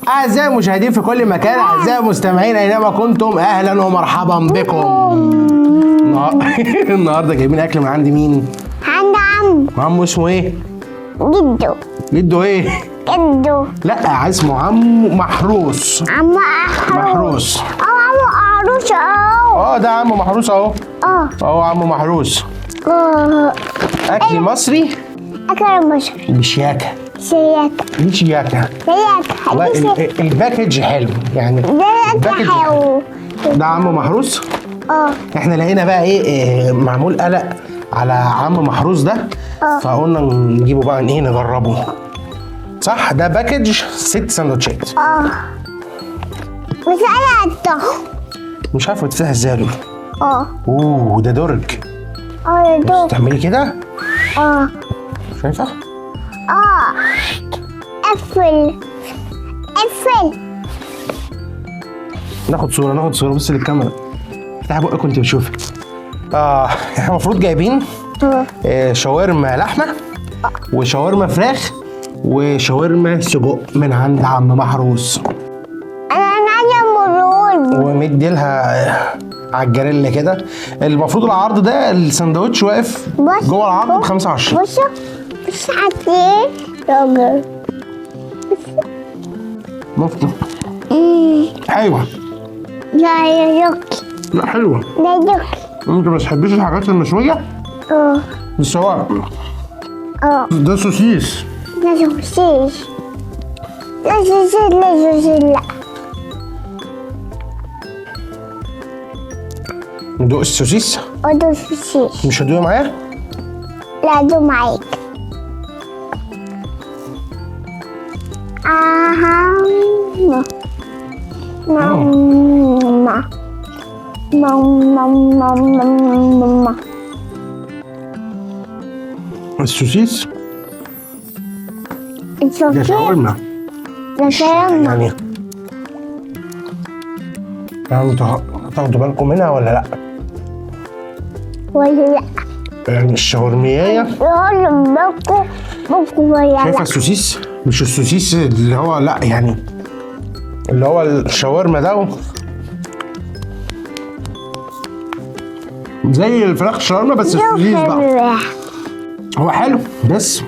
أعزائي المشاهدين في كل مكان، أعزائي المستمعين أينما كنتم، أهلا ومرحبا بكم. النهارده جايبين أكل من عند مين؟ عند عمو اسمه إيه؟ جدو. جدو إيه؟ جدو. لا اسمه عمو محروس. عمو محروس. عمو محروس اهو. ده عمو محروس اهو. اهو عمو محروس. أكل مصري. أكل مصري. بشياكة. شياكة. دي شياكة. والله الباكج حلو يعني. الباكج حلو. ده عمو محروس. احنا لقينا بقى ايه معمول قلق على عمو محروس ده. فقلنا نجيبه بقى ايه نجربه. صح ده باكج 6 سندوتشات. بس انا الطخ. مش عارفه تفتح ازاي دول. ده درج. يا دوب. تعملي كده. شايفه؟ قفل. ناخد صوره بص للكاميرا. افتحي بقك وانت بتشوفي. احنا المفروض جايبين شاورما لحمه وشاورما فراخ وشاورما سجق من عند عم محروس. انا عايزه مرون. ومدي لها على الجريل كده. المفروض العرض ده السندوتش واقف جوه العرض ب 25. بص عايزين راجل. مفتوح. حلوه. لا يا جوكي. لا حلوه. لا جوكي. انت ما بتحبيش الحاجات المشويه؟ بس هو ده سوسيس. لا سوسيس. لا. ندوق السوسيس؟ ادوق سوسيس. مش هتدوقي معايا؟ لا ادوق معاك. ماما. السوسيس؟ ده شاورما. يعني تاخدوا بالكم منها ولا لا؟ يعني الشاورمية شايفة السوسيس؟ مش السوسيس اللي هو لا يعني اللي هو الشاورما ده زي الفراخ الشاورما بس السوسيس بقى. هو حلو بس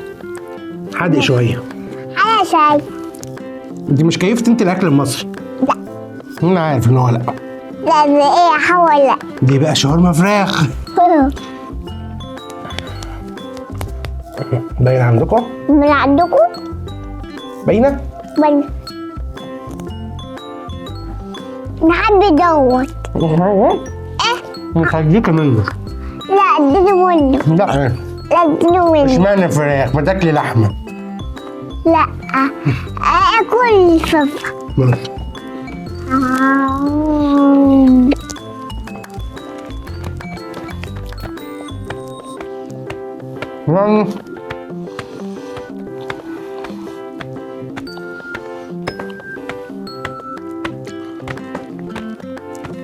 حادق شوية. أنا شايف. انت مش كيفت انت الأكل المصري؟ لا. أنا عارف إن هو لا. لا ده إيه حوالي. دي بقى شاورما فراخ. باين عندكم؟ من عندكم؟ باينة؟ باينة. نحب دوت. نخليك منه. لا اديني منه. لا اديني منه. اشمعنى فراخ؟ ما تاكلي لحمة. لا اكل فراخ. يعني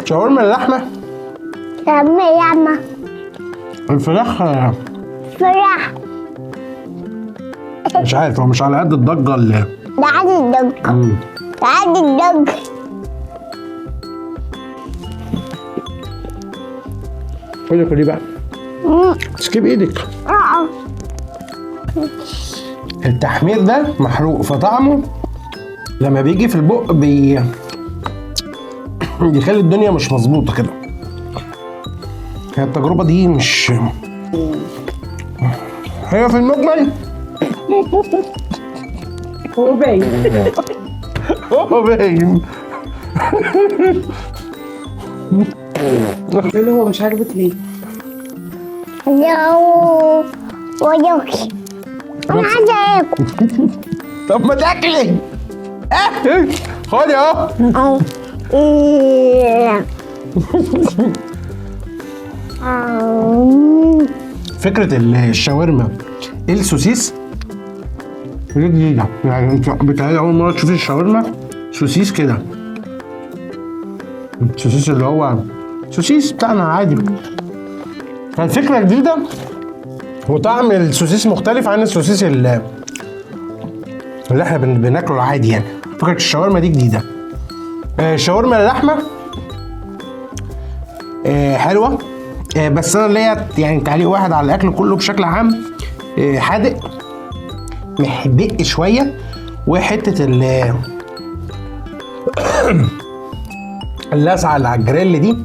شاورما اللحمة. لحمة. الفراخ فراخ. مش عارف هو مش على قد الضجة اللي ده عادي الضجة. ده عادي الضجة. كلي بقى. اسكيب ايدك. التحمير ده محروق فطعمه لما بيجي في البق بيخلي الدنيا مش مظبوطة كده. هي التجربة دي مش هي في المجمل. هو باين. هو مش عاجبك ليه؟ لا ويوكي. انا عايزه اكل. طب ما تاكلي. خدي اهو. فكرة الشاورما السوسيس دي جديدة. يعني انت بتهيألي أول مرة تشوفي الشاورما سوسيس كده. السوسيس اللي هو سوسيس بتاعنا عادي. فالفكرة جديدة وطعم السوسيس مختلف عن السوسيس اللي احنا بناكله العادي يعني. فكره الشاورما دي جديده. شاورما اللحمه حلوه، بس انا ليا يعني تعليق واحد على الاكل كله بشكل عام. حادق محدق شويه، وحته اللسعه اللي على الجريل دي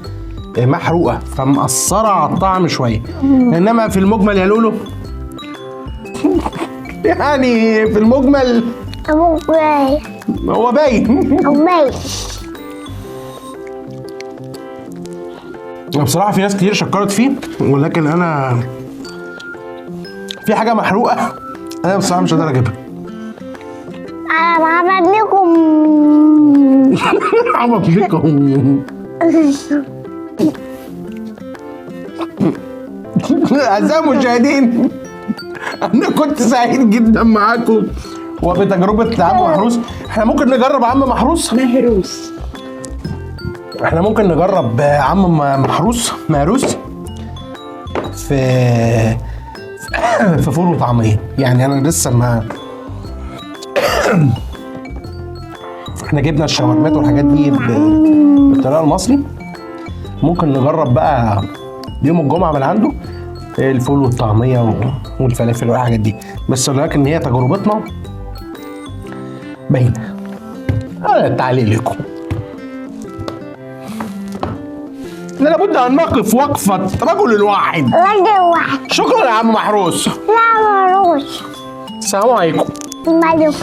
محروقه فمأثره على الطعم شويه، انما في المجمل يا لولو يعني في المجمل أبو باي هو باين. أبو باي. بصراحه في ناس كتير شكرت فيه، ولكن انا في حاجه محروقه انا بصراحه مش قادر اجيبها. أنا عمل لكم عمل لكم أعزائي المشاهدين، أنا كنت سعيد جدا معاكم وبتجربة عم محروس. احنا ممكن نجرب عم محروس؟ مهروس. احنا ممكن نجرب عم مهروس في فول وطعمية. يعني أنا لسه ما احنا جبنا الشاورمات والحاجات دي بالطريقة المصري، ممكن نجرب بقى يوم الجمعة من عنده الفول والطعمية والفلافل والحاجات دي. بس ولكن هي تجربتنا باينة. أنا التعليق لكم إن لابد أن نقف وقفة رجل واحد. رجل واحد. شكرا يا عم محروس. لا مروش. السلام عليكم. مالك.